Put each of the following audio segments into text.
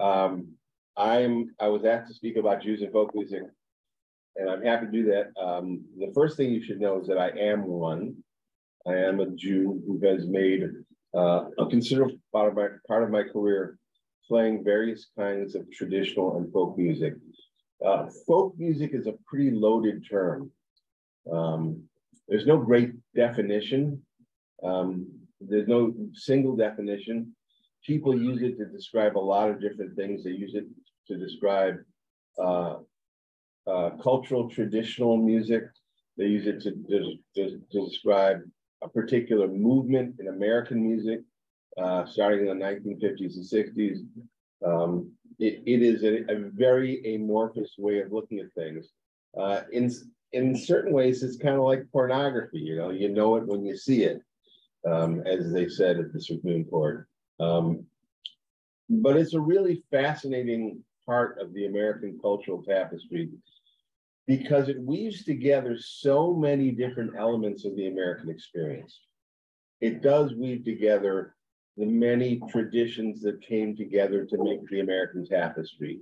I was asked to speak about Jews and folk music, and I'm happy to do that. The first thing you should know is that I am one. I am a Jew who has made a considerable part of my career playing various kinds of traditional and folk music. Folk music is a pretty loaded term. There's no great definition. There's no single definition. People use it to describe a lot of different things. They use it to describe cultural, traditional music. They use it to describe a particular movement in American music, starting in the 1950s and 60s. It is a very amorphous way of looking at things. In certain ways, it's kind of like pornography. You know it when you see it, as they said at the Supreme Court. But it's a really fascinating part of the American cultural tapestry because it weaves together so many different elements of the American experience. It does weave together the many traditions that came together to make the American tapestry.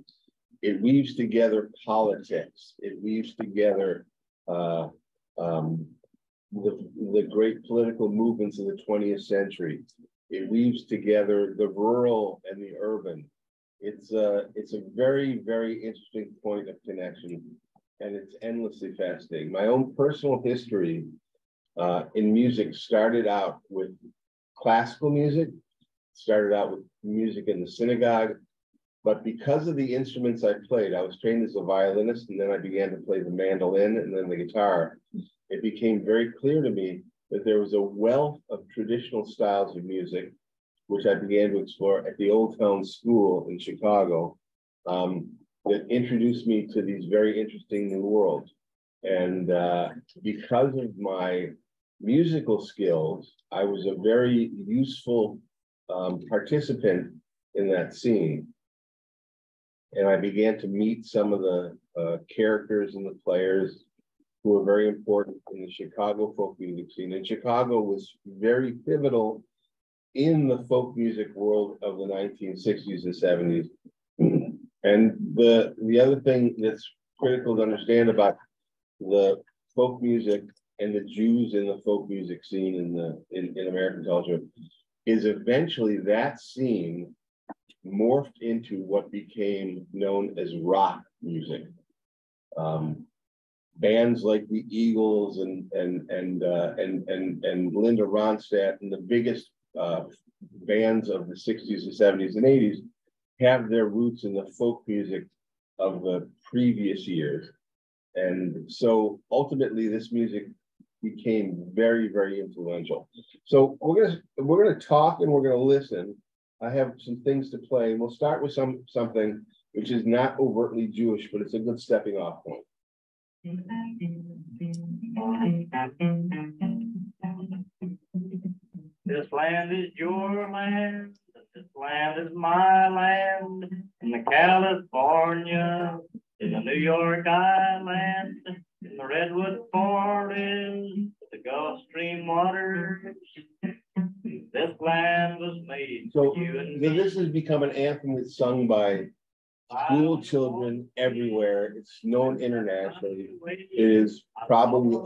It weaves together politics. It weaves together the great political movements of the 20th century. It weaves together the rural and the urban. It's a very, very interesting point of connection, and it's endlessly fascinating. My own personal history in music started out with classical music, started out with music in the synagogue, but because of the instruments I played, I was trained as a violinist, and then I began to play the mandolin and then the guitar. It became very clear to me that there was a wealth of traditional styles of music, which I began to explore at the Old Town School in Chicago, that introduced me to these very interesting new worlds. And because of my musical skills, I was a very useful participant in that scene. And I began to meet some of the characters and the players who were very important in the Chicago folk music scene. And Chicago was very pivotal in the folk music world of the 1960s and 70s. And the other thing that's critical to understand about the folk music and the Jews in the folk music scene in American culture is eventually that scene morphed into what became known as rock music. Bands like the Eagles and Linda Ronstadt and the biggest bands of the 60s and 70s and 80s have their roots in the folk music of the previous years. And so ultimately this music became very, very influential. So we're gonna talk and we're gonna listen. I have some things to play, and we'll start with something which is not overtly Jewish, but it's a good stepping off point. This land is your land, this land is my land, in the California, in the New York Island, in the Redwood Forest, the Gulf Stream waters. This land was made so for you and this has become an anthem that's sung by school children everywhere. It's known internationally. It is probably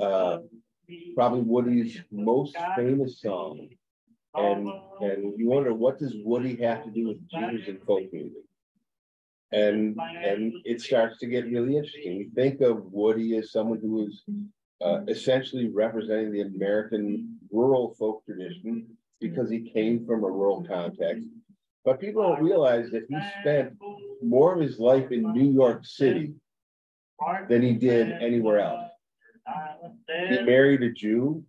Woody's most famous song. And you wonder, what does Woody have to do with Jews and folk music? And it starts to get really interesting. You think of Woody as someone who is essentially representing the American rural folk tradition because he came from a rural context. But people don't realize that he spent more of his life in New York City than he did anywhere else. He married a Jew.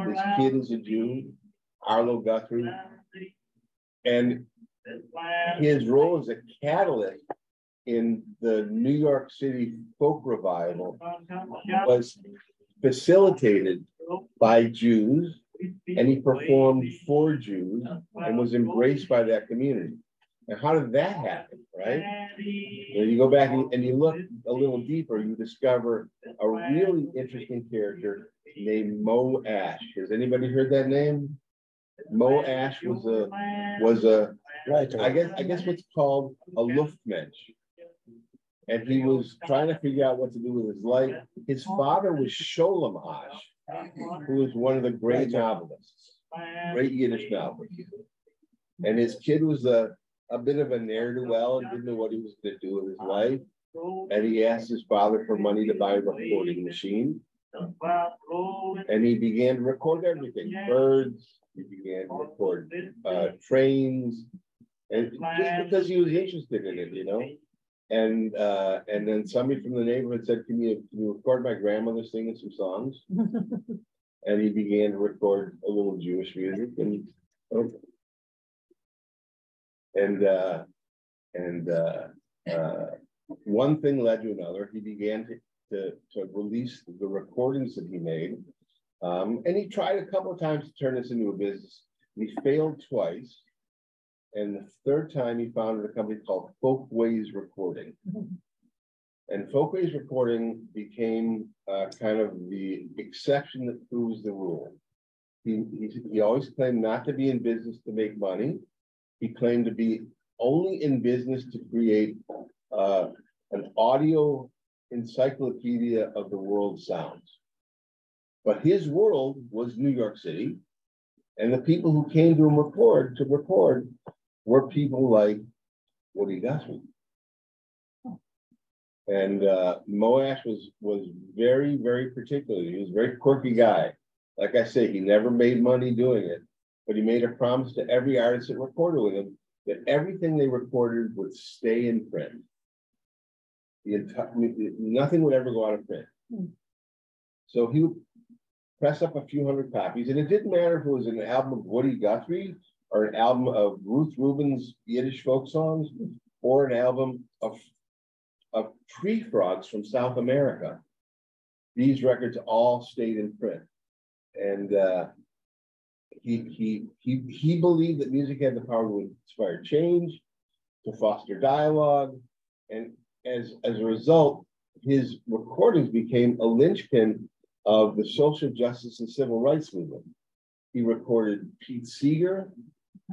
His kid is a Jew, Arlo Guthrie. And his role as a catalyst in the New York City folk revival was facilitated by Jews, and he performed for Jews and was embraced by that community. And how did that happen, right? When you go back and you look a little deeper, you discover a really interesting character named Mo Ash. Has anybody heard that name? Mo Ash was a Right. I guess what's called a Luftmensch. And he was trying to figure out what to do with his life. His father was Sholem Asch, who was one of the great novelists, great Yiddish novelist. And his kid was a bit of a ne'er-do-well and didn't know what he was going to do with his life. And he asked his father for money to buy a recording machine. And he began to record everything, birds, he began to record trains, and just because he was interested in it, you know. And then somebody from the neighborhood said, can you record my grandmother singing some songs? And he began to record a little Jewish music, and one thing led to another. He began to release the recordings that he made. And he tried a couple of times to turn this into a business. He failed twice. And the third time he founded a company called Folkways Recording. And Folkways Recording became kind of the exception that proves the rule. He always claimed not to be in business to make money. He claimed to be only in business to create an audio encyclopedia of the world's sounds. But his world was New York City, and the people who came to him to record were people like Woody Guthrie. And Moash was very, very particular. He was a very quirky guy. Like I say, he never made money doing it, but he made a promise to every artist that recorded with him that everything they recorded would stay in print. Nothing would ever go out of print. So he would press up a few hundred copies, and it didn't matter if it was an album of Woody Guthrie or an album of Ruth Rubin's Yiddish folk songs or an album of tree frogs from South America. These records all stayed in print. And he believed that music had the power to inspire change, to foster dialogue, and as a result, his recordings became a linchpin of the social justice and civil rights movement. He recorded Pete Seeger.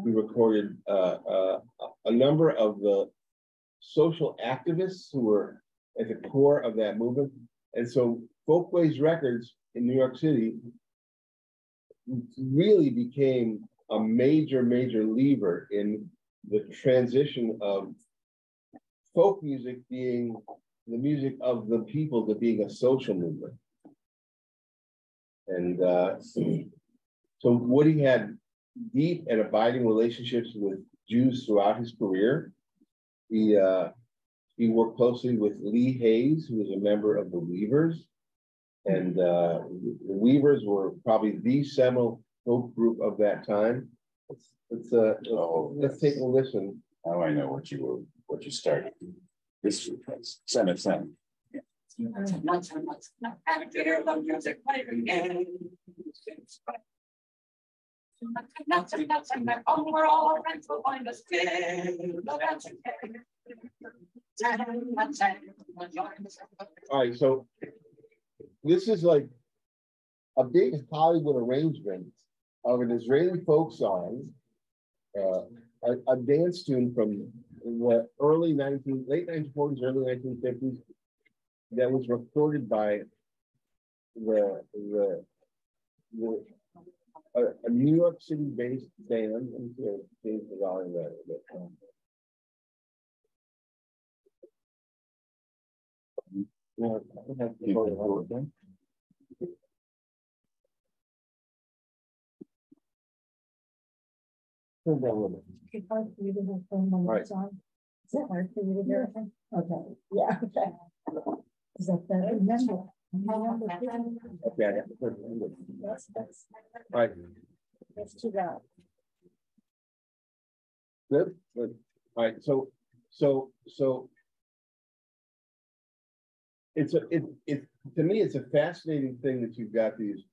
He recorded a number of the social activists who were at the core of that movement. And so Folkways Records in New York City really became a major, major lever in the transition of folk music being the music of the people to being a social movement. And so Woody had deep and abiding relationships with Jews throughout his career. He worked closely with Lee Hayes, who was a member of the Weavers. And the Weavers were probably the seminal folk group of that time. Let's take a listen. Now I know what you started. This was Sen. All right, so this is like a big Hollywood arrangement of an Israeli folk song, a dance tune from the late 1940s, early 1950s, that was recorded by a New York City-based band. Let me change the volume a bit. It's hard for you to have phone on the song. Is it hard for you to hear? Okay, yeah, okay. Is that better? Remember. Okay, That's all right. That's too bad. Good. All right. So it's to me, it's a fascinating thing that you've got these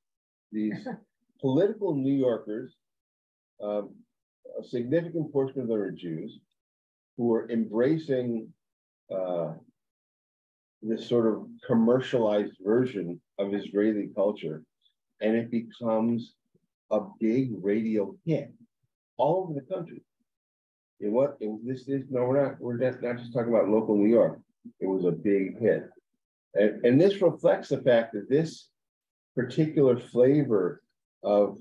political New Yorkers, a significant portion of them are Jews, who are embracing this sort of commercialized version of Israeli culture, and it becomes a big radio hit all over the country. This is, no, we're not just talking about local New York. It was a big hit. And this reflects the fact that this particular flavor of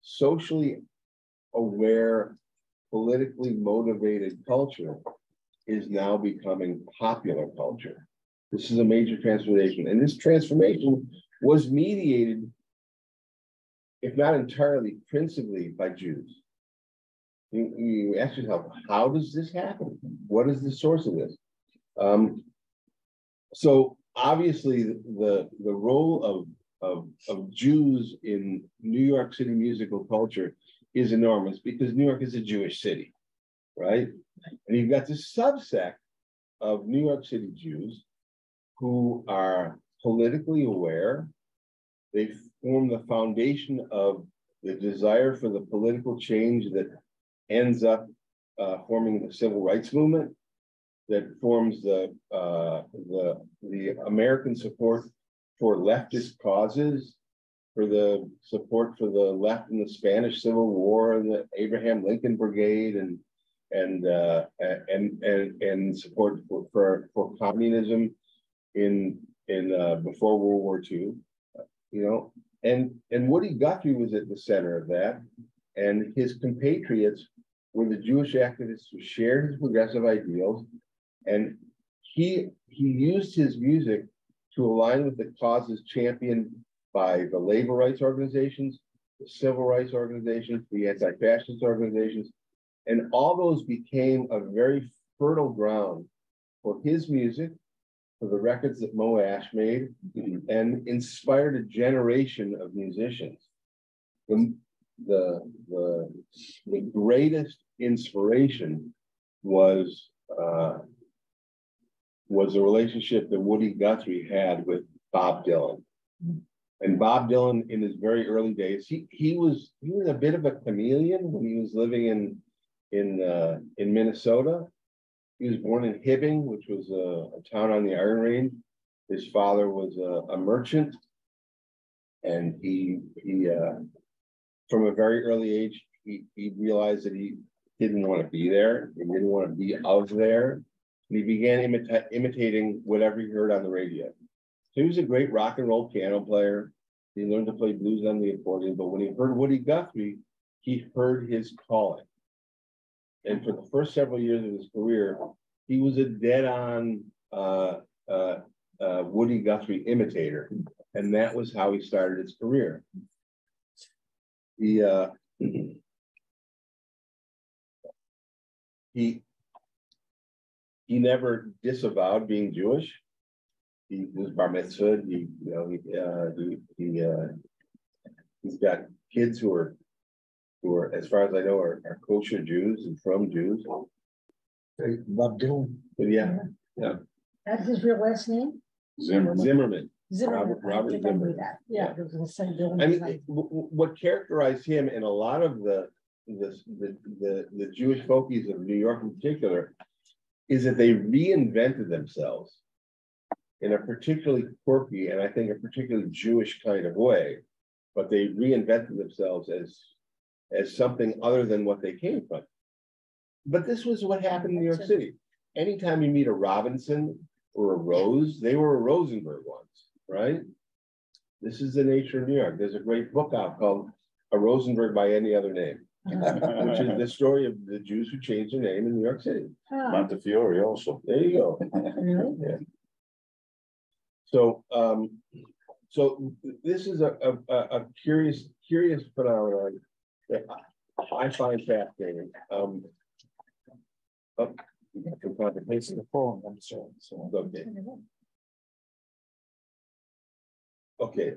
socially aware, politically motivated culture is now becoming popular culture. This is a major transformation. And this transformation was mediated, if not entirely, principally by Jews. You ask yourself, how does this happen? What is the source of this? So obviously the role of Jews in New York City musical culture is enormous because New York is a Jewish city, right? And you've got this subsect of New York City Jews who are politically aware. They form the foundation of the desire for the political change that ends up forming the civil rights movement, that forms the American support for leftist causes, for the support for the left in the Spanish Civil War and the Abraham Lincoln Brigade, and support for communism in before World War II, you know, and Woody Guthrie was at the center of that, and his compatriots were the Jewish activists who shared his progressive ideals, and he used his music to align with the causes championed by the labor rights organizations, the civil rights organizations, the anti-fascist organizations, and all those became a very fertile ground for his music, for the records that Mo Ash made, and inspired a generation of musicians. The greatest inspiration was a relationship that Woody Guthrie had with Bob Dylan. And Bob Dylan, in his very early days, he was a bit of a chameleon when he was living in Minnesota. He was born in Hibbing, which was a town on the Iron Range. His father was a merchant, and he from a very early age, he realized that he didn't want to be there. He didn't want to be of there. And he began imitating whatever he heard on the radio. So he was a great rock and roll piano player. He learned to play blues on the accordion, but when he heard Woody Guthrie, he heard his calling. And for the first several years of his career, he was a dead-on Woody Guthrie imitator, and that was how he started his career. He never disavowed being Jewish. He was bar mitzvah. He's got kids who are, as far as I know, are kosher Jews and from Jews. Bob Dylan. Yeah. That's his real last name? Zimmerman. Robert Zimmerman. Yeah. I mean, what characterized him in a lot of the Jewish folkies of New York in particular is that they reinvented themselves in a particularly quirky and I think a particularly Jewish kind of way, but they reinvented themselves as something other than what they came from. But this was what happened in New York City. Anytime you meet a Robinson or a Rose, they were a Rosenberg once, right? This is the nature of New York. There's a great book out called A Rosenberg by Any Other Name, which is the story of the Jews who changed their name in New York City. Montefiore also. There you go. Yeah. So, so this is a curious phenomenon that I find fascinating. Placing the phone. I'm sorry. So. Okay.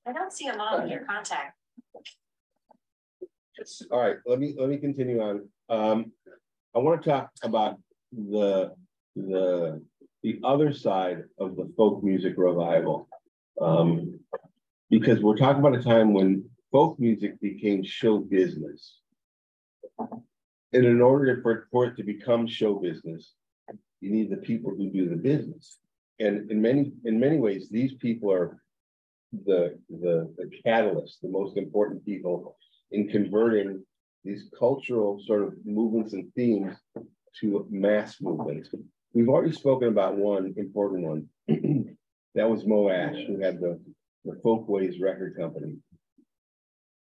I don't see a model in your contact. All right. Let me continue on. I want to talk about the other side of the folk music revival, because we're talking about a time when folk music became show business. And in order for it to become show business, you need the people who do the business. And in many ways, these people are the catalyst, the most important people in converting these cultural sort of movements and themes to mass movements. We've already spoken about one important one. That was Mo Ash, who had the Folkways record company.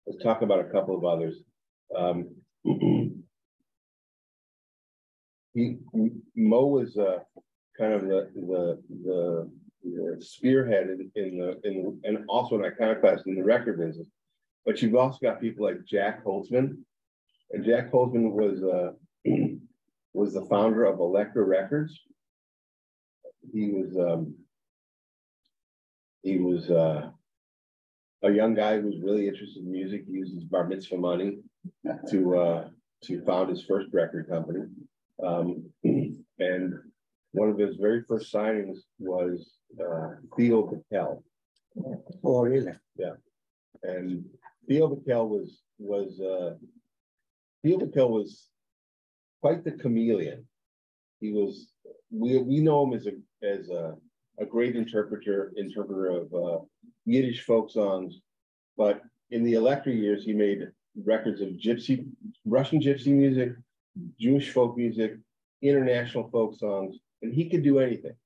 Let's talk about a couple of others. Mo was kind of the spearhead and also an iconoclast in the record business. But you've also got people like Jack Holzman, and Jack Holzman was the founder of Elektra Records. He was a young guy who was really interested in music. He used his bar mitzvah money to found his first record company. And one of his very first signings was Theo Bickel. Oh, really? Yeah. And Theo Bickel was quite the chameleon. He was, we know him as a great interpreter of Yiddish folk songs, but in the Elektra years, he made records of Russian gypsy music, Jewish folk music, international folk songs, and he could do anything.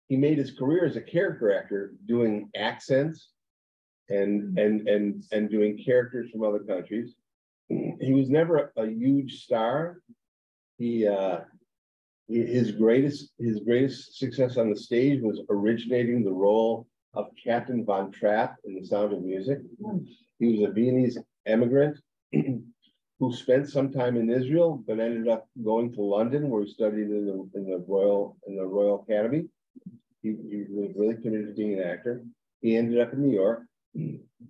He made his career as a character actor doing accents and doing characters from other countries. He was never a huge star. His greatest success on the stage was originating the role of Captain Von Trapp in The Sound of Music. He was a Viennese immigrant who spent some time in Israel, but ended up going to London, where he studied in the Royal Academy. He was really committed to being an actor. He ended up in New York,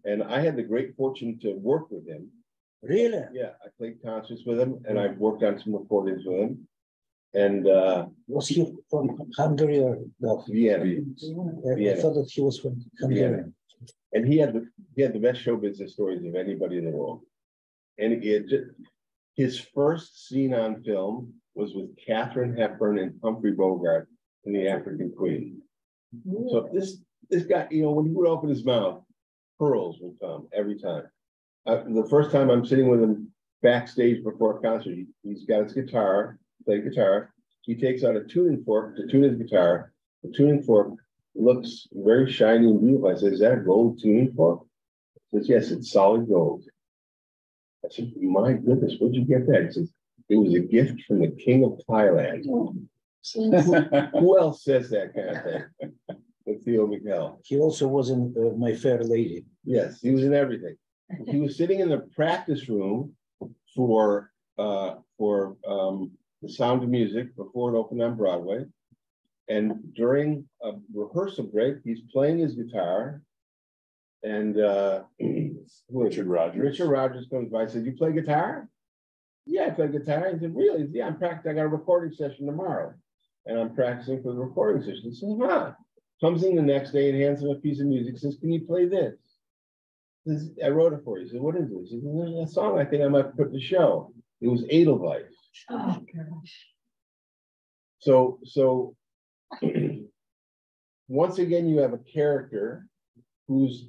and I had the great fortune to work with him. Really? Yeah, I played concerts with him, and I've worked on some recordings with him. And was he from Hungary or no? Vienna. I thought that he was from Hungary. And he had the best show business stories of anybody in the world. And his first scene on film was with Katharine Hepburn and Humphrey Bogart in The African Queen. So this guy, when he would open his mouth, pearls would come every time. The first time I'm sitting with him backstage before a concert, he's got his guitar, play guitar. He takes out a tuning fork to tune his guitar. The tuning fork looks very shiny and beautiful. I said, "Is that a gold tuning fork?" He says, "Yes, it's solid gold." I said, "My goodness, where'd you get that?" He says, "It was a gift from the King of Thailand." Who else says that kind of thing? With Theo Bickel. He also was in My Fair Lady. Yes, he was in everything. He was sitting in the practice room for The Sound of Music before it opened on Broadway. And during a rehearsal break, he's playing his guitar. And Richard Rogers comes by and said, "You play guitar?" "Yeah, I play guitar." He said, "Really?" He said, "Yeah, I'm practicing. I got a recording session tomorrow. And I'm practicing for the recording session." He says, "Huh." Comes in the next day and hands him a piece of music, says, "Can you play this?" He says, "I wrote it for you." He said, "What is it?" He said, "Well, there's a song I think I might put in the show." It was Edelweiss. Oh, gosh. So once again, you have a character who's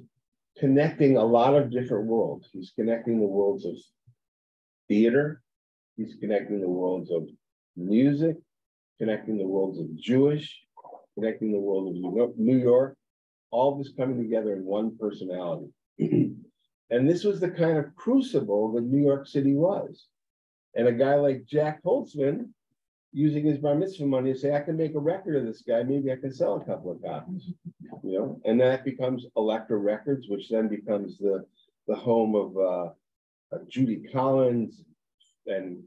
connecting a lot of different worlds. He's connecting the worlds of theater. He's connecting the worlds of music, connecting the worlds of Jewish, connecting the world of New York, all this coming together in one personality. And this was the kind of crucible that New York City was. And a guy like Jack Holzman, using his bar mitzvah money to say, "I can make a record of this guy, maybe I can sell a couple of copies." And that becomes Elektra Records, which then becomes the home of Judy Collins, and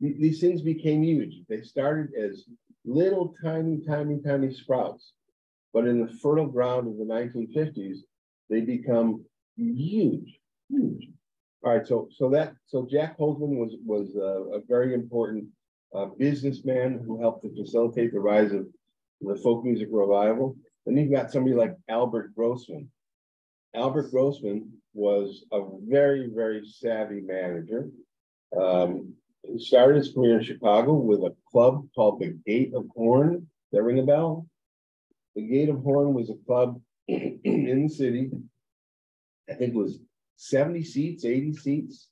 these things became huge. They started as little tiny sprouts, but in the fertile ground of the 1950s, they become huge. All right, so Jack Holzman was a very important businessman who helped to facilitate the rise of the folk music revival. And you've got somebody like Albert Grossman. Albert Grossman was a very, very savvy manager. He started his career in Chicago with a club called the Gate of Horn. Does that ring a bell? The Gate of Horn was a club in the city. I think it was 70 seats, 80 seats.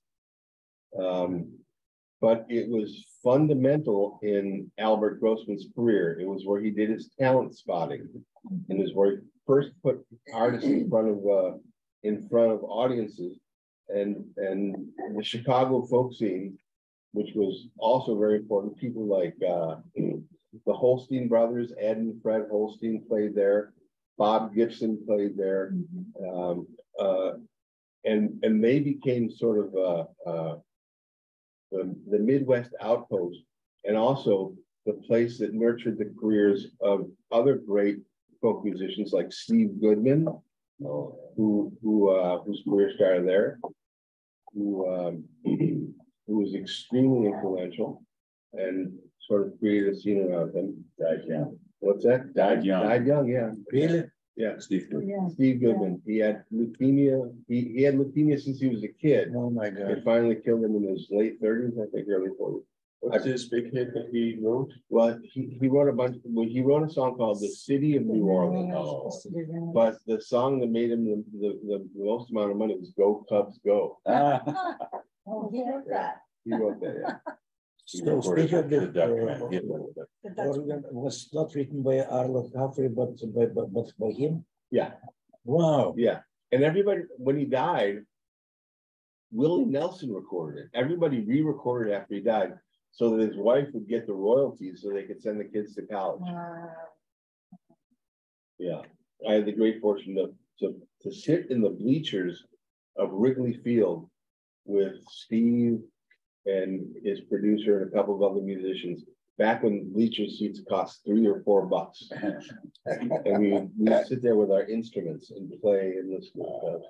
But it was fundamental in Albert Grossman's career. It was where he did his talent spotting, and it was where he first put artists in front of audiences, and the Chicago folk scene, which was also very important. People like the Holstein brothers, Ed and Fred Holstein played there. Bob Gibson played there, and they became sort of the Midwest outpost, and also the place that nurtured the careers of other great folk musicians like Steve Goodman, whose career started there, who was extremely influential and sort of created a scene around him. Died young. What's that? Died young. Died young, yeah. Really? Yeah. Steve Goodman. Yeah. Steve Goodman. He had leukemia. He had leukemia since he was a kid. Oh my It God. finally killed him in his late 30s, I think, early 40s. What's his big hit that he wrote? Well, he wrote a bunch. Well, he wrote a song called "The City of New Orleans." But the song that made him the most amount of money was "Go Cubs Go." Oh, he wrote that. He wrote that. Yeah. So speaking of the That's organ was not written by Arlo Humphrey, but by him. Yeah. Wow. Yeah. And everybody, when he died, Willie Nelson recorded it. Everybody re-recorded after he died, so that his wife would get the royalties, so they could send the kids to college. Yeah, I had the great fortune to sit in the bleachers of Wrigley Field with Steve and his producer and a couple of other musicians back when bleacher seats cost $3 or $4. And we would sit there with our instruments and play and listen to stuff.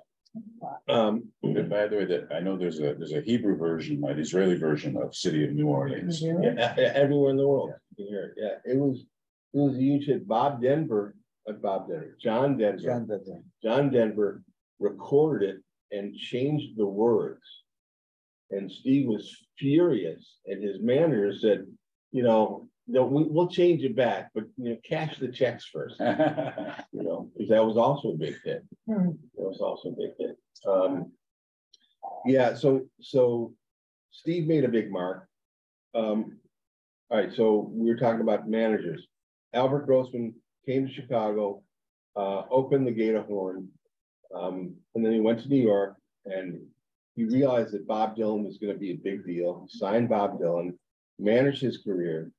And by the way, that I know there's a Hebrew version, an Israeli version of City of New Orleans. Yeah, everywhere in the world you can hear it. Yeah, it was a huge hit. John Denver recorded it and changed the words. And Steve was furious, and his manager said, we'll change it back, but cash the checks first. Because that was also a big hit. That was also a big hit. Yeah, so Steve made a big mark. All right, so we were talking about managers. Albert Grossman came to Chicago, opened the Gator Horn, and then he went to New York, and he realized that Bob Dylan was going to be a big deal. He signed Bob Dylan, managed his career,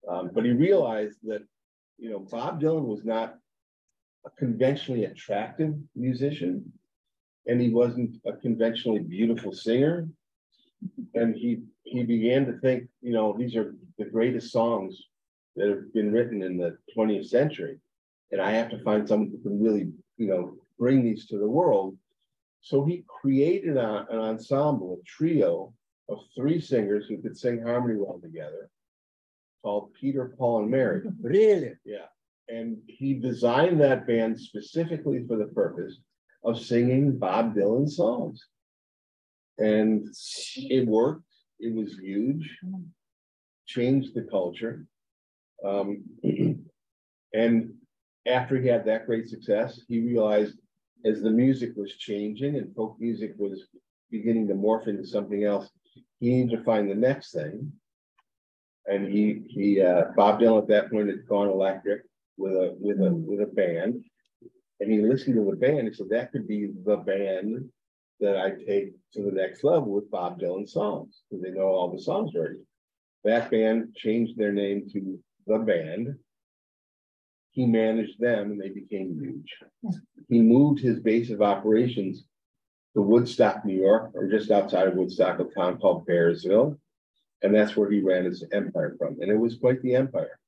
but he realized that Bob Dylan was not a conventionally attractive musician, and he wasn't a conventionally beautiful singer. And he began to think, these are the greatest songs that have been written in the 20th century, and I have to find someone who can really, bring these to the world. So he created an ensemble, a trio of 3 singers who could sing harmony well together, called Peter, Paul, and Mary. Really? Yeah. And he designed that band specifically for the purpose of singing Bob Dylan songs. And it worked. It was huge, changed the culture. And after he had that great success, he realized as the music was changing and folk music was beginning to morph into something else, he needed to find the next thing. And Bob Dylan at that point had gone electric with a band, and he listened to the band and said that could be the band that I take to the next level with Bob Dylan songs, because they know all the songs already. That band changed their name to The Band. He managed them and they became huge. He moved his base of operations to Woodstock, New York, or just outside of Woodstock, a town called Bearsville. And that's where he ran his empire from. And it was quite the empire.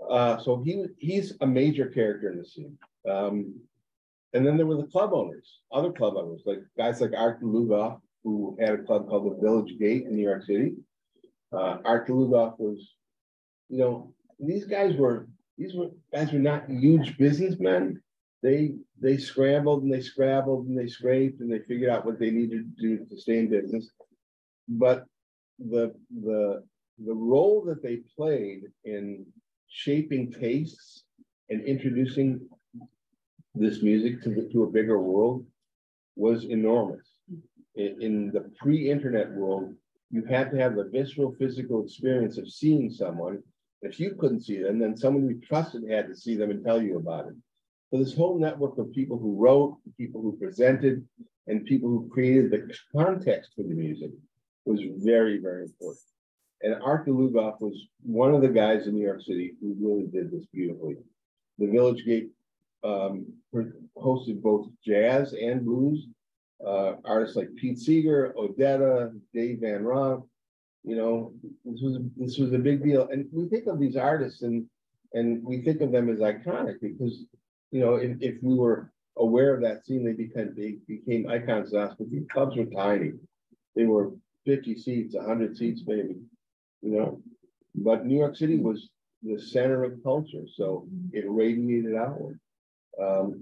So he's a major character in the scene. And then there were the club owners, other club owners, like guys like Arthur Lugoff, who had a club called the Village Gate in New York City. Arthur Lugoff was, these guys were not huge businessmen. They scrambled and they scrabbled and they scraped and they figured out what they needed to do to stay in business. But the role that they played in shaping tastes and introducing this music to a bigger world was enormous. in the pre-internet world, you had to have the visceral physical experience of seeing someone. If you couldn't see them, then someone you trusted had to see them and tell you about it. So this whole network of people who wrote, people who presented, and people who created the context for the music was very, very important. And Art DeLugoff was one of the guys in New York City who really did this beautifully. The Village Gate hosted both jazz and blues. Artists like Pete Seeger, Odetta, Dave Van Ronk. You know, this was a big deal. And we think of these artists and we think of them as iconic because, you know, if we were aware of that scene, they became icons to us, but these clubs were tiny. They were 50 seats, 100 seats, maybe, you know. But New York City was the center of culture, so it radiated outward. Let's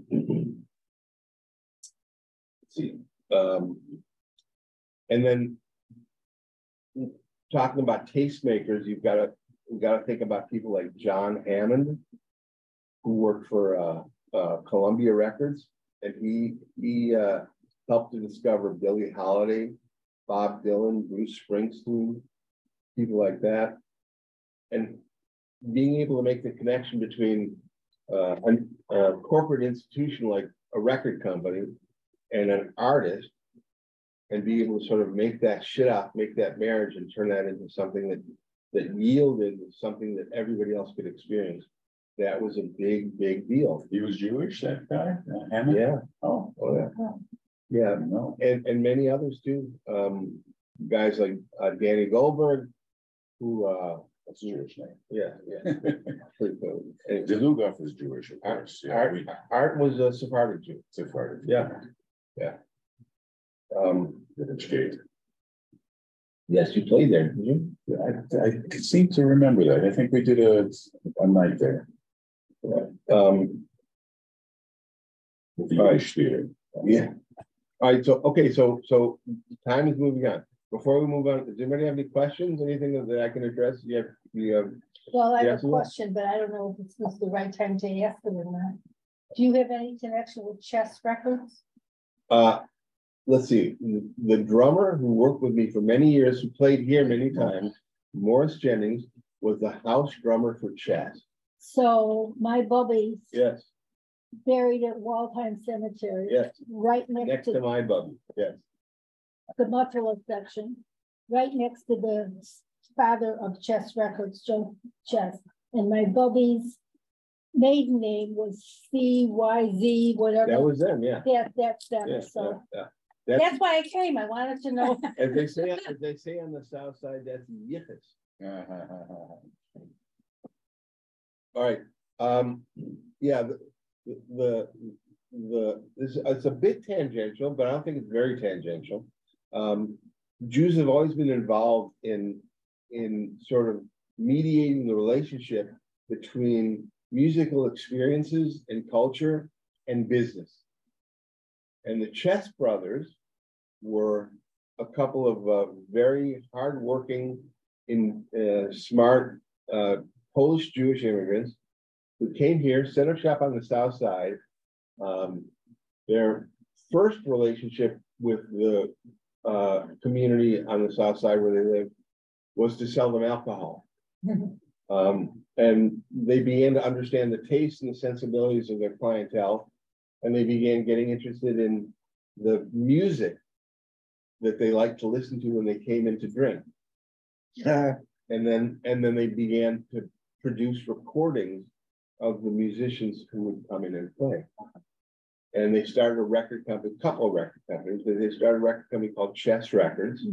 see. And then talking about tastemakers, you've got to think about people like John Hammond, who worked for Columbia Records, and he helped to discover Billie Holiday, Bob Dylan, Bruce Springsteen, people like that, and being able to make the connection between a corporate institution like a record company and an artist, and be able to sort of make that make that marriage and turn that into something that yielded something that everybody else could experience. That was a big, big deal. He was Jewish, that guy? Hammond? Yeah. Oh, Yeah. Yeah. no. And many others too. Guys like Danny Goldberg, who That's a Jewish name. yeah. DeLugoff is Jewish, of course. Yeah, Art was a Sephardic Jew. Sephardic. Yeah. Village Gate. Yes, you played there, did you? I seem to remember that. I think we did a night there. Yeah. With the Jewish theater. Yeah. All right. So okay. So time is moving on. Before we move on, does anybody have any questions? Anything that I can address? You have. Well, I have a question, but I don't know if this was the right time to ask it or not. Do you have any connection with Chess Records? Let's see. The drummer who worked with me for many years, who played here many times, Morris Jennings, was the house drummer for Chess. So my Bubby's Yes. buried at Waldheim Cemetery. Yes. Right next to my Bubby. Yes. the Buffalo section, right next to the father of Chess Records, Joe Chess. And my Bubby's maiden name was CYZ, whatever. That was them, yeah. That's them. Yeah, So yeah. that's why I came. I wanted to know. As they say on the South Side, that's yippus. All right. Yeah. It's a bit tangential, but I don't think it's very tangential. Jews have always been involved in sort of mediating the relationship between musical experiences and culture and business. And the Chess brothers were a couple of very hardworking, smart Polish Jewish immigrants who came here, set up shop on the South Side. Their first relationship with the community on the South Side where they lived was to sell them alcohol. And they began to understand the tastes and the sensibilities of their clientele, and they began getting interested in the music that they liked to listen to when they came in to drink. And then they began to produce recordings of the musicians who would come in and play. And they started a record company, a couple of record companies. They started a record company called Chess Records,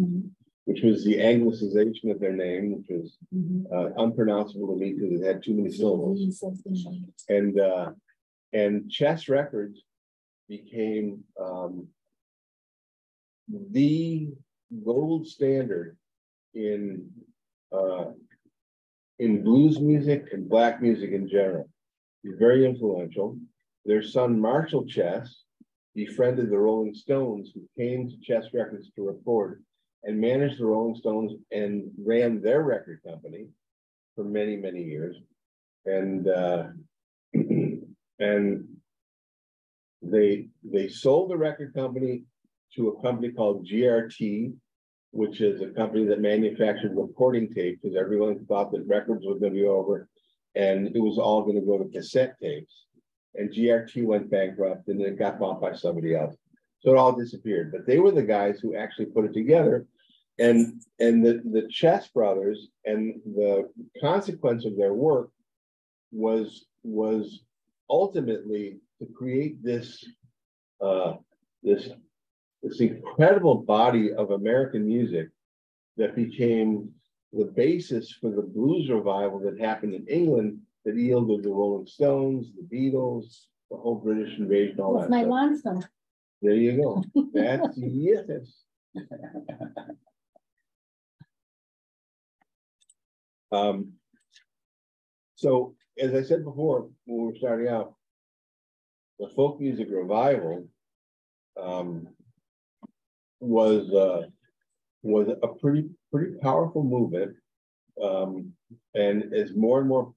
which was the anglicization of their name, which was unpronounceable to me because it had too many syllables. And Chess Records became the gold standard in blues music and black music in general. He's very influential. Their son Marshall Chess befriended the Rolling Stones, who came to Chess Records to record, and managed the Rolling Stones and ran their record company for many, many years. And and they sold the record company to a company called GRT, which is a company that manufactured recording tape, because everyone thought that records were going to be over and it was all going to go to cassette tapes. And GRT went bankrupt and then it got bought by somebody else. So it all disappeared. But they were the guys who actually put it together. And the Chess brothers, and the consequence of their work was ultimately to create this this incredible body of American music that became the basis for the blues revival that happened in England, that yielded the Rolling Stones, the Beatles, the whole British invasion, all that my stuff. limestone. There you go. That's yes. So as I said before, when we were starting out, the folk music revival was a pretty powerful movement, and as more and more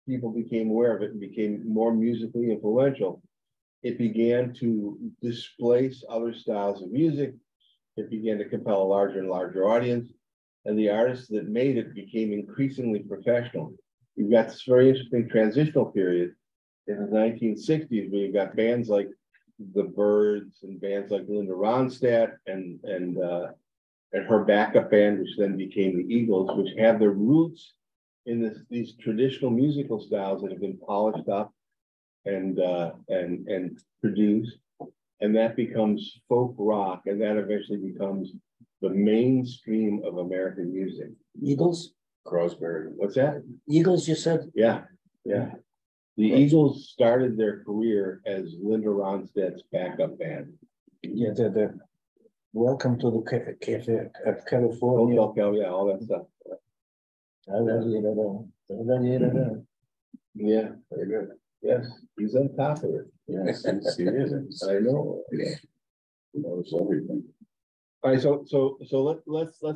people became aware of it and became more musically influential, it began to displace other styles of music. It began to compel a larger and larger audience, and the artists that made it became increasingly professional. You've got this very interesting transitional period in the 1960s where you've got bands like the Byrds and bands like Linda Ronstadt and her backup band, which then became the Eagles, which have their roots in these traditional musical styles that have been polished up and produced, and that becomes folk rock, and that eventually becomes the mainstream of American music. Eagles? Crosby. What's that? Eagles, you said? Yeah. The Eagles started their career as Linda Ronstadt's backup band. Yeah, the Welcome to the Cafe of California. Yeah, all that stuff. Yeah, very good. Yes, he's on top of it. Yes, he is. I know. Yeah. He knows everything. All right, so let's go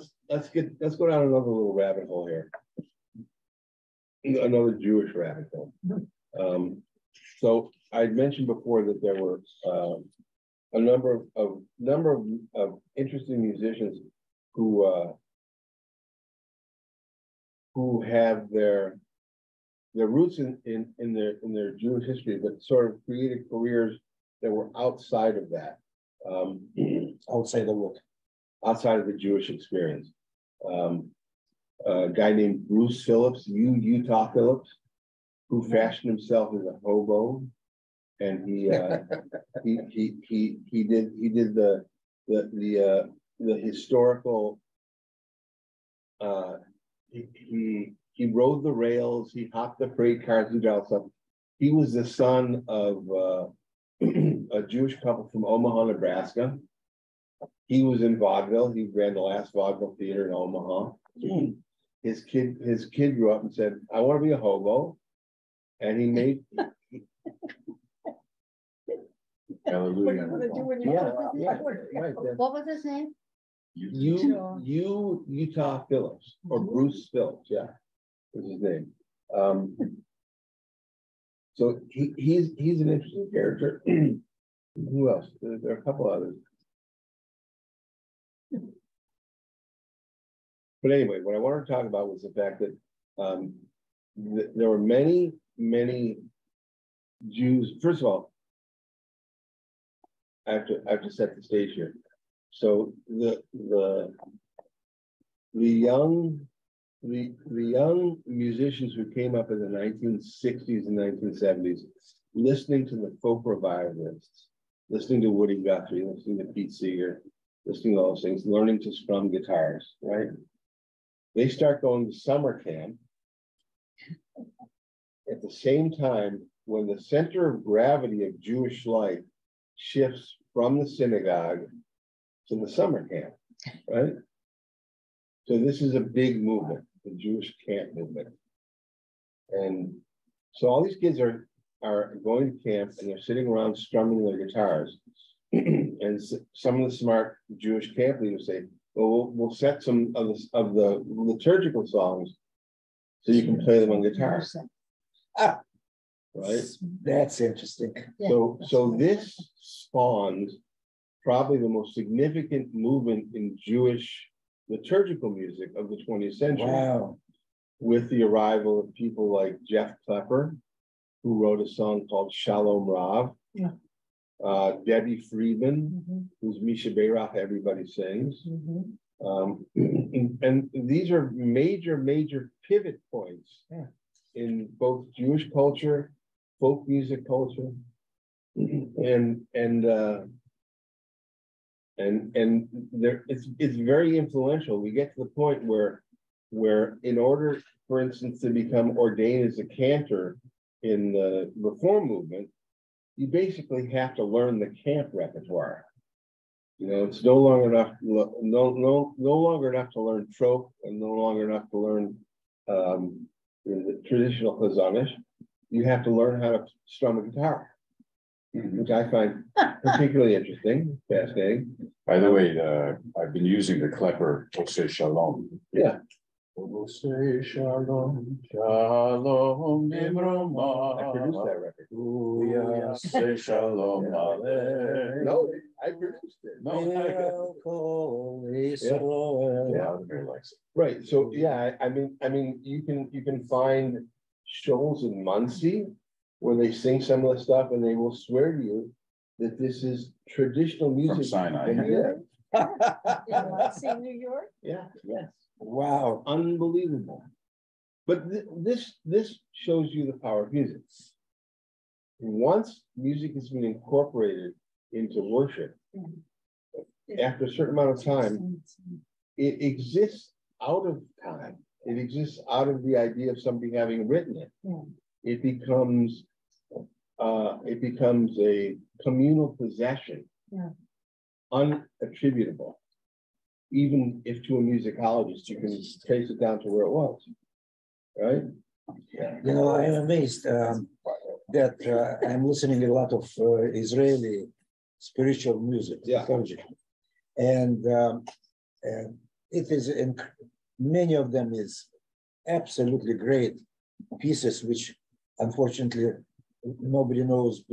down another little rabbit hole here. Another Jewish rabbit hole. So I mentioned before that there were a number of interesting musicians who have their roots in their Jewish history, but sort of created careers that were outside of that. Outside the world. Outside of the Jewish experience. A guy named Bruce Phillips, Utah Phillips, who fashioned himself as a hobo, and he did the historical. He rode the rails. He hopped the freight cars and all stuff. He was the son of a Jewish couple from Omaha, Nebraska. He was in vaudeville. He ran the last vaudeville theater in Omaha. His kid grew up and said, "I want to be a hobo," and he made. Hallelujah. What was his name? Utah Phillips, or Bruce Phillips, yeah, was his name. So he's an interesting character. Who else? There are a couple others. But anyway, what I wanted to talk about was the fact that there were many Jews. First of all, I have to set the stage here. So the young musicians who came up in the 1960s and 1970s, listening to the folk revivalists, listening to Woody Guthrie, listening to Pete Seeger, listening to all those things, learning to strum guitars, right? They start going to summer camp at the same time when the center of gravity of Jewish life shifts from the synagogue to the summer camp, right? So this is a big movement, the Jewish camp movement. And so all these kids are going to camp and they're sitting around strumming their guitars. And some of the smart Jewish camp leaders say, well, we'll set some of the liturgical songs so you can play them on guitar. Right? That's interesting. So this spawns probably the most significant movement in Jewish liturgical music of the 20th century. Wow. With the arrival of people like Jeff Klepper, who wrote a song called Shalom Rav. Yeah. Debbie Friedman, who's Misha Beirach, everybody sings. And these are major pivot points in both Jewish culture, folk music culture, and there it's very influential. We get to the point where in order, for instance, to become ordained as a cantor in the Reform movement, you basically have to learn the camp repertoire. You know, it's no longer enough to learn trope, and no longer enough to learn the traditional chazanish. You have to learn how to strum a guitar, which I find particularly interesting, fascinating. By the way, I've been using the Klepper Ose Shalom. Yeah. Ose Shalom, Shalom Nimroma. I produced that record. Ose Shalom. No, I produced it. Yeah, very likes it. Right. So yeah, I mean, you can find shows in Muncie where they sing some of the stuff, and they will swear to you that this is traditional music From Sinai. from Europe. In Muncie, New York? Yeah. Yes. Wow. Unbelievable. But this shows you the power of music. Once music has been incorporated into worship, after a certain amount of time, it exists out of time. It exists out of the idea of somebody having written it. It becomes a communal possession, unattributable. Even if to a musicologist, you can trace it down to where it was, right? You know, I'm amazed that I'm listening a lot of Israeli spiritual music, liturgy, and it is many of them is absolutely great pieces, which unfortunately nobody knows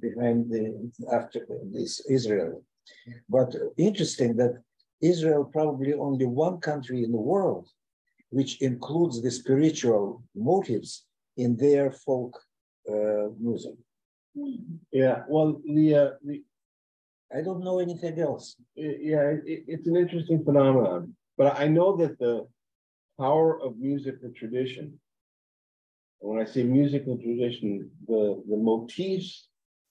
behind after this Israel. But interesting that Israel probably only one country in the world which includes the spiritual motives in their folk music. Yeah, well, I don't know anything else. It's an interesting phenomenon, but I know that the power of musical tradition, when I say musical tradition, the motifs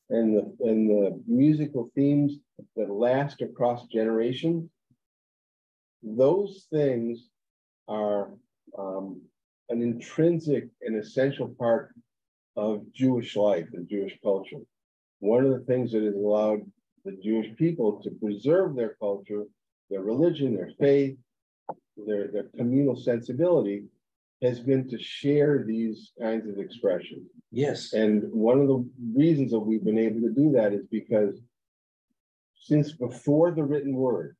and the musical themes that last across generations, those things are an intrinsic and essential part of Jewish life and Jewish culture. One of the things that has allowed the Jewish people to preserve their culture, their religion, their faith, their communal sensibility has been to share these kinds of expressions. Yes. And one of the reasons that we've been able to do that is because since before the written word,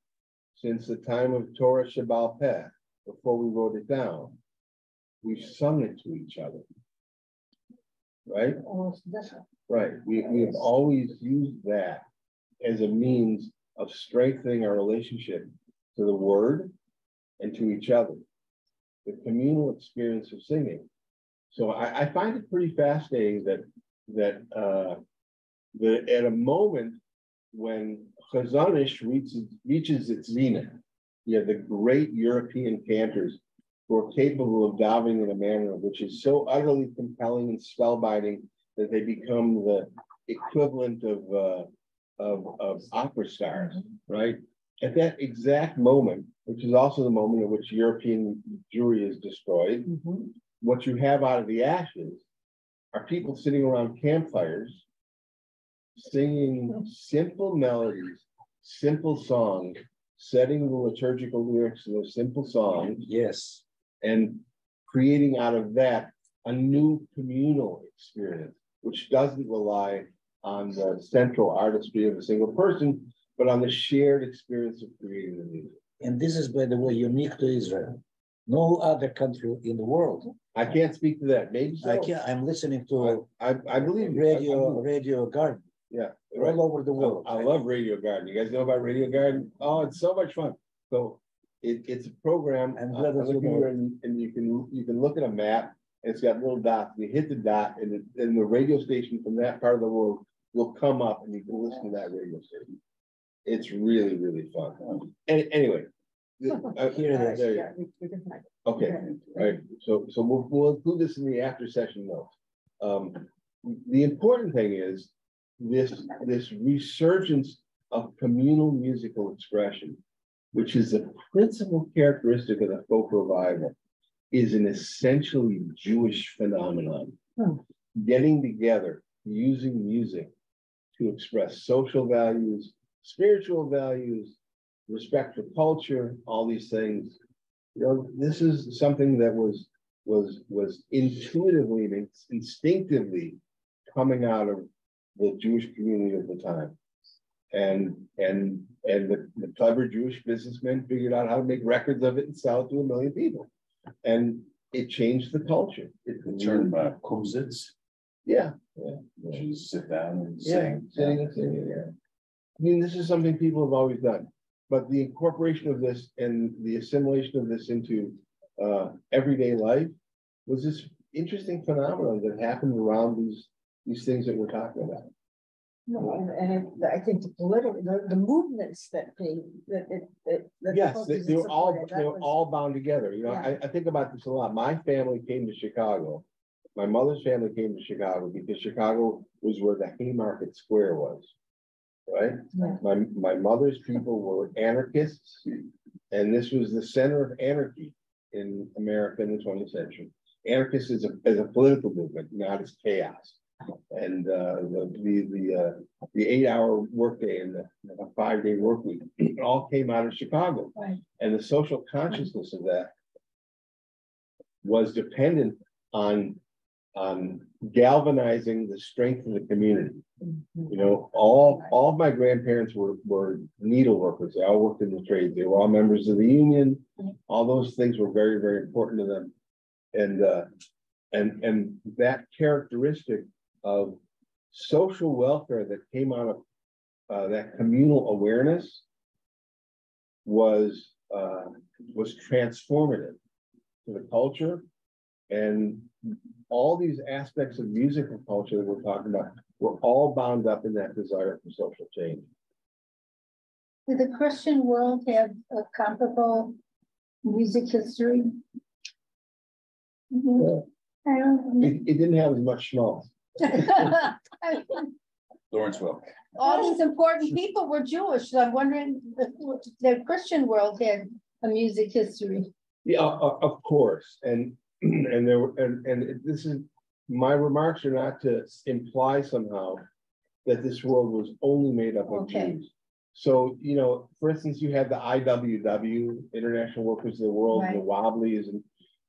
since the time of Torah Sheba'al Peh, before we wrote it down, we've sung it to each other. Right? Right. We have always used that as a means of strengthening our relationship to the word and to each other, the communal experience of singing. So I find it pretty fascinating that at a moment when Chazanish reaches its zenith, you have the great European cantors who are capable of davening in a manner which is so utterly compelling and spellbinding that they become the equivalent of opera stars, right? At that exact moment, which is also the moment in which European Jewry is destroyed, what you have out of the ashes are people sitting around campfires singing simple melodies, simple songs, setting the liturgical lyrics to those simple songs. Yes. And creating out of that a new communal experience, which doesn't rely on the central artistry of a single person, but on the shared experience of creating the music. And this is, by the way, unique to Israel. No other country in the world. I can't speak to that. Maybe so. I'm listening to I believe Radio Garden. Yeah, right. all over the world. I love Radio Garden. You guys know about Radio Garden? Oh, it's so much fun. So it's a program. I'm glad that you know it. and you can look at a map. And it's got little dots. You hit the dot, and the radio station from that part of the world will come up, and you can listen to that radio station. It's really, really fun. And anyway, Here it is. there you go. Okay, all right. So we'll include this in the after session notes. The important thing is this resurgence of communal musical expression, which is the principal characteristic of the folk revival, is an essentially Jewish phenomenon. Getting together, using music to express social values, spiritual values, respect for culture, all these things. You know, this is something that was intuitively and instinctively coming out of the Jewish community of the time. And the clever Jewish businessmen figured out how to make records of it and sell it to 1 million people. And it changed the culture. The term kumsitz. Yeah. You sit down and Sitting sing. and singing, yeah. I mean, this is something people have always done, but the incorporation of this and the assimilation of this into everyday life was this interesting phenomenon that happened around these things that we're talking about. No, and I think the movements that Yes, they were all bound together. You know, Yeah. I think about this a lot. My family came to Chicago. My mother's family came to Chicago because Chicago was where the Haymarket Square was, right? Yeah. My mother's people were anarchists, and this was the center of anarchy in America in the 20th century. Anarchist is a political movement, not as chaos. And the 8-hour workday and the 5-day work week all came out of Chicago. Right. And the social consciousness of that was dependent on galvanizing the strength of the community. You know, all of my grandparents were needle workers. They all worked in the trades. They were all members of the union. All those things were very, very important to them. And that characteristic of social welfare that came out of that communal awareness was transformative to the culture, and all these aspects of musical culture that we're talking about were all bound up in that desire for social change. Did the Christian world have a comparable music history? Well, I don't. it didn't have as much schmaltz. Lawrenceville. All these important people were Jewish, so I'm wondering if the Christian world had a music history. Yeah, of course, and there were, and this is, my remarks are not to imply somehow that this world was only made up of Jews. So, you know, for instance, you had the IWW, International Workers of the World, and the Wobblies,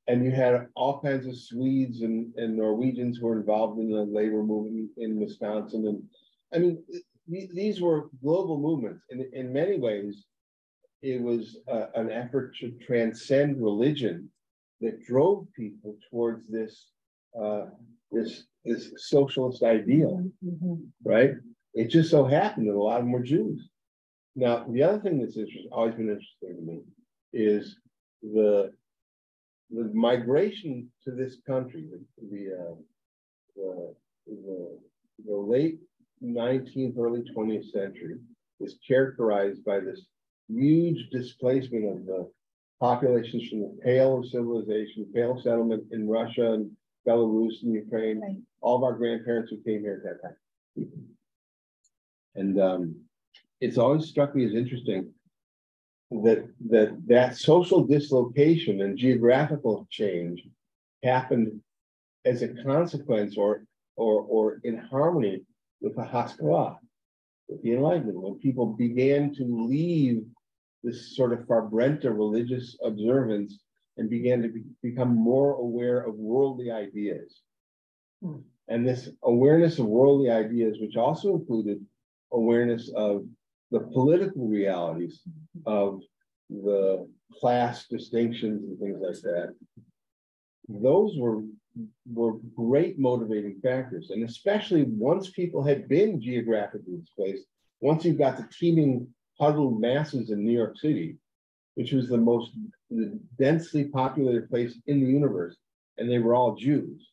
and you had all kinds of Swedes and Norwegians who were involved in the labor movement in Wisconsin. And I mean, these were global movements. And in many ways, it was an effort to transcend religion that drove people towards this socialist ideal, right? It just so happened that a lot of them were Jews. Now, the other thing that's always been interesting to me is the migration to this country, the late 19th, early 20th century is characterized by this huge displacement of the populations from the Pale of civilization, Pale settlement in Russia and Belarus and Ukraine, all of our grandparents who came here at that time. And it's always struck me as interesting that social dislocation and geographical change happened as a consequence or in harmony with the Haskalah, with the Enlightenment, when people began to leave this sort of farbrenta religious observance and began to become more aware of worldly ideas. And this awareness of worldly ideas, which also included awareness of the political realities of the class distinctions and things like that, those were were great motivating factors. And especially once people had been geographically displaced, once you got the teeming huddled masses in New York City, which was the densely populated place in the universe, and they were all Jews,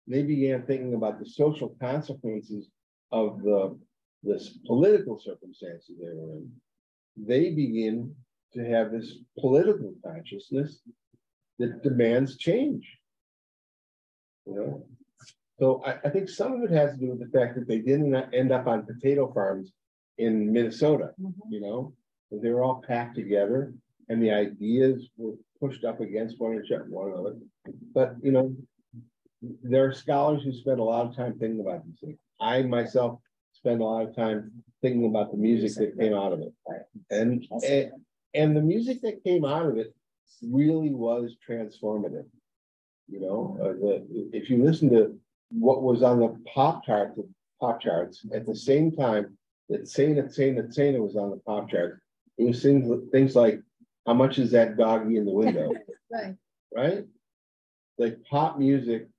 they began thinking about the social consequences of the political circumstances they were in. They begin to have this political consciousness that demands change. You know, so I think some of it has to do with the fact that they didn't end up on potato farms in Minnesota. You know, they were all packed together, and the ideas were pushed up against one another. But you know, there are scholars who spend a lot of time thinking about these things. I myself spend a lot of time thinking about the music that came out of it, and the music that came out of it really was transformative. You know, if you listen to what was on the pop charts at the same time that Saint was on the pop chart, it was things like, how much is that doggy in the window? Right? Like pop music,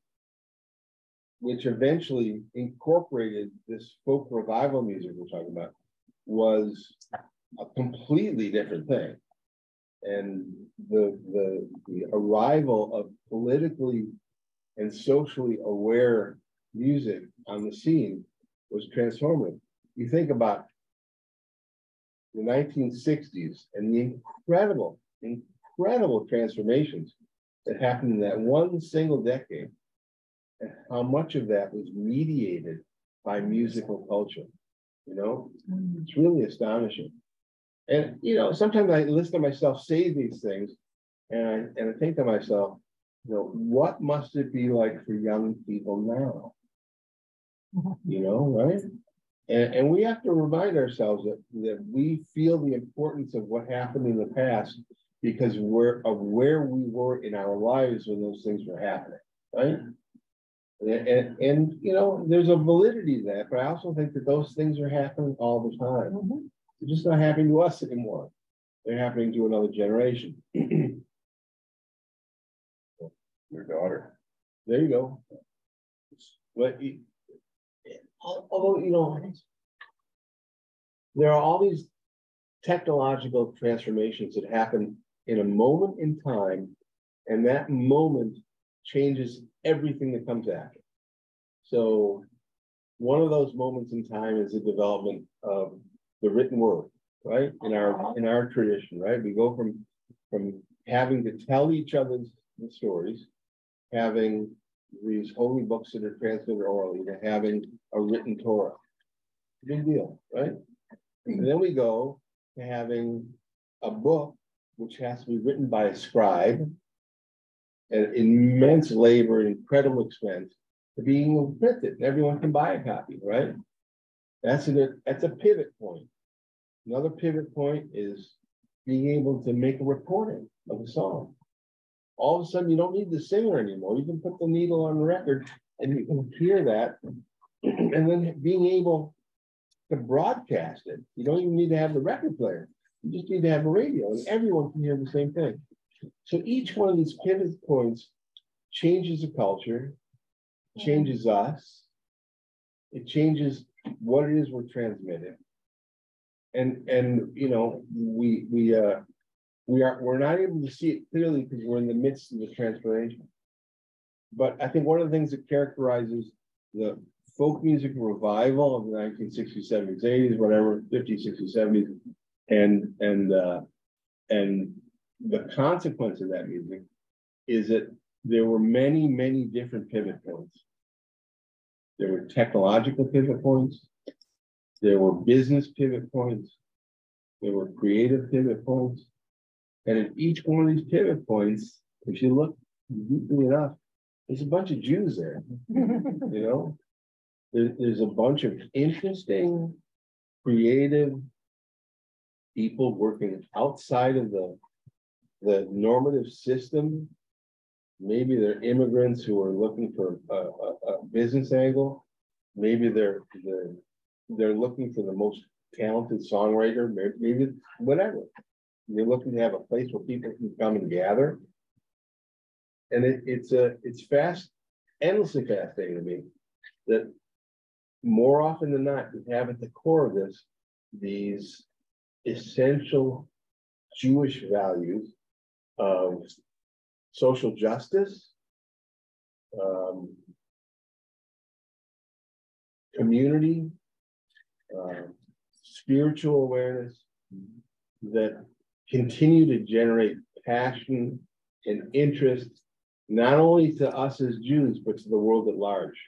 which eventually incorporated this folk revival music we're talking about, was a completely different thing. And the arrival of politically and socially aware music on the scene was transformative. You think about the 1960s and the incredible transformations that happened in that one single decade, and how much of that was mediated by musical culture. You know, it's really astonishing. And you know, sometimes I listen to myself say these things, and I think to myself, you know, what must it be like for young people now? You know, right? And we have to remind ourselves that we feel the importance of what happened in the past because we're of where we were in our lives when those things were happening, right? And you know, there's a validity to that, but I also think that those things are happening all the time. They're just not happening to us anymore. They're happening to another generation. Your daughter. There you go. But although, you know, there are all these technological transformations that happen in a moment in time, and that moment changes everything that comes after. So one of those moments in time is the development of the written word, right? In our tradition, right? We go from having to tell each other's stories, having these holy books that are transmitted orally, to having a written Torah. Big deal, right? And then we go to having a book which has to be written by a scribe at immense labor and incredible expense, to being printed, and everyone can buy a copy, right? That's a pivot point. Another pivot point is being able to make a recording of a song. All of a sudden, you don't need the singer anymore. You can put the needle on the record and you can hear that. And then being able to broadcast it. You don't even need to have the record player. You just need to have a radio and everyone can hear the same thing. So each one of these pivot points changes the culture, changes us. It changes what it is we're transmitting. And you know, we're not able to see it clearly because we're in the midst of the transformation. But I think one of the things that characterizes the folk music revival of the 1960s, 70s, 80s, whatever, 50s, 60s, 70s, and the consequence of that music is that there were many, many different pivot points. There were technological pivot points. There were business pivot points. There were creative pivot points. And at each one of these pivot points, if you look deeply enough, there's a bunch of Jews there. You know, there's a bunch of interesting, creative people working outside of the normative system. Maybe they're immigrants who are looking for a business angle. Maybe they're looking for the most talented songwriter. Maybe whatever. You're looking to have a place where people can come and gather. And it's endlessly fascinating to me that more often than not, we have at the core of this these essential Jewish values of social justice, community, spiritual awareness that continue to generate passion and interest, not only to us as Jews, but to the world at large.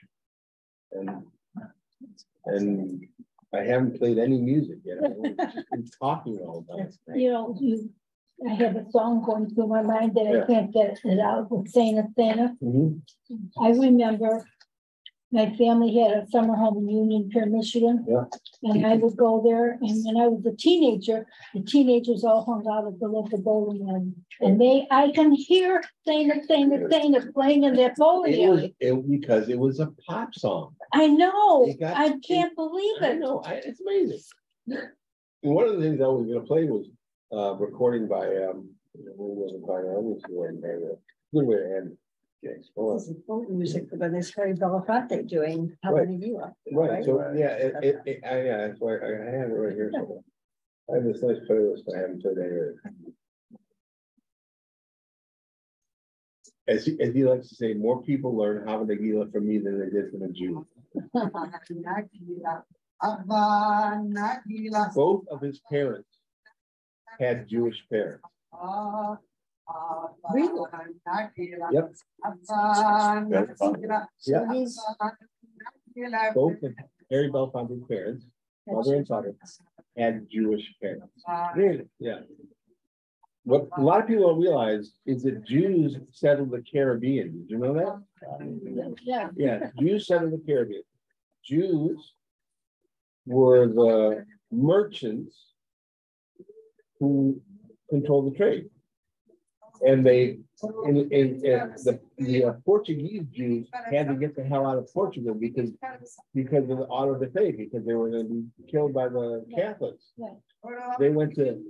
And I haven't played any music yet. I've just been talking all the time. You know, I have a song going through my mind that I can't get it out with Santa. I remember my family had a summer home in Union Pier, Michigan. And I would go there, and when I was a teenager, the teenagers all hung out at the local bowling alley. And I can hear Santa playing in their bowling alley. Because it was a pop song. I know. I can't believe it. I know. It's amazing. And one of the things I was going to play was recording by good way to end. This is folk music, but it's very Belafonte doing Habanera. Right. So yeah, that's why I have it right here. So I have this nice playlist I haven't played anywhere. As he likes to say, more people learn Habanera from me than they did from a Jew. Both of his parents had Jewish parents. Really? Yep. So he's Both of Harry Belafonte's parents, mother and father, had Jewish parents. really. Yeah. What a lot of people don't realize is that Jews settled the Caribbean. Did you know that? Yeah. Yeah, Jews settled the Caribbean. Jews were the merchants who controlled the trade. And the Portuguese Jews had to get the hell out of Portugal because of the auto da fe, because they were going to be killed by the Catholics. They went to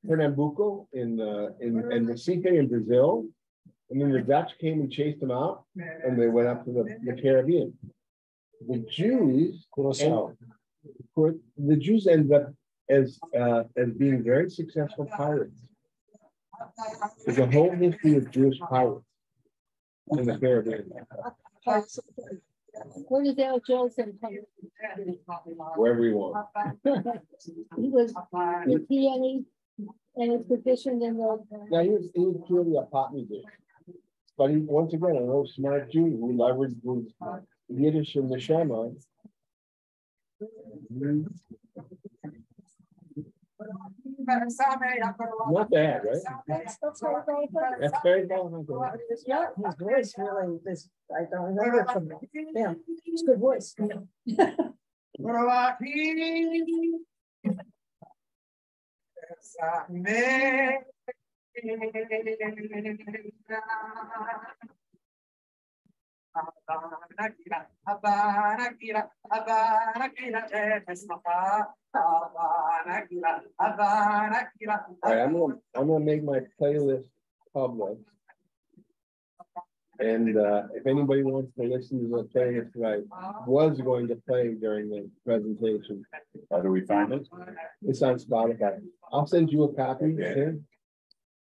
Pernambuco in Recife in Brazil, and then the Dutch came and chased them out, and they went up to the Caribbean. The Jews ended up as being very successful pirates. There's a whole history of Jewish pirates in the Caribbean. Where did Al Jolson come? Wherever you want. Was he any position in the? Yeah, he was purely a pop musician. But he, once again, a real smart Jew who leveraged his Yiddish and the Shema. Not bad, right? That's very well. Yeah, his voice really is, I don't remember it from him. Yeah, it's a good voice. Right, I'm gonna make my playlist public. And if anybody wants to listen to the playlist that I was going to play during the presentation, How do we find it? it's on Spotify. I'll send you a copy. Okay?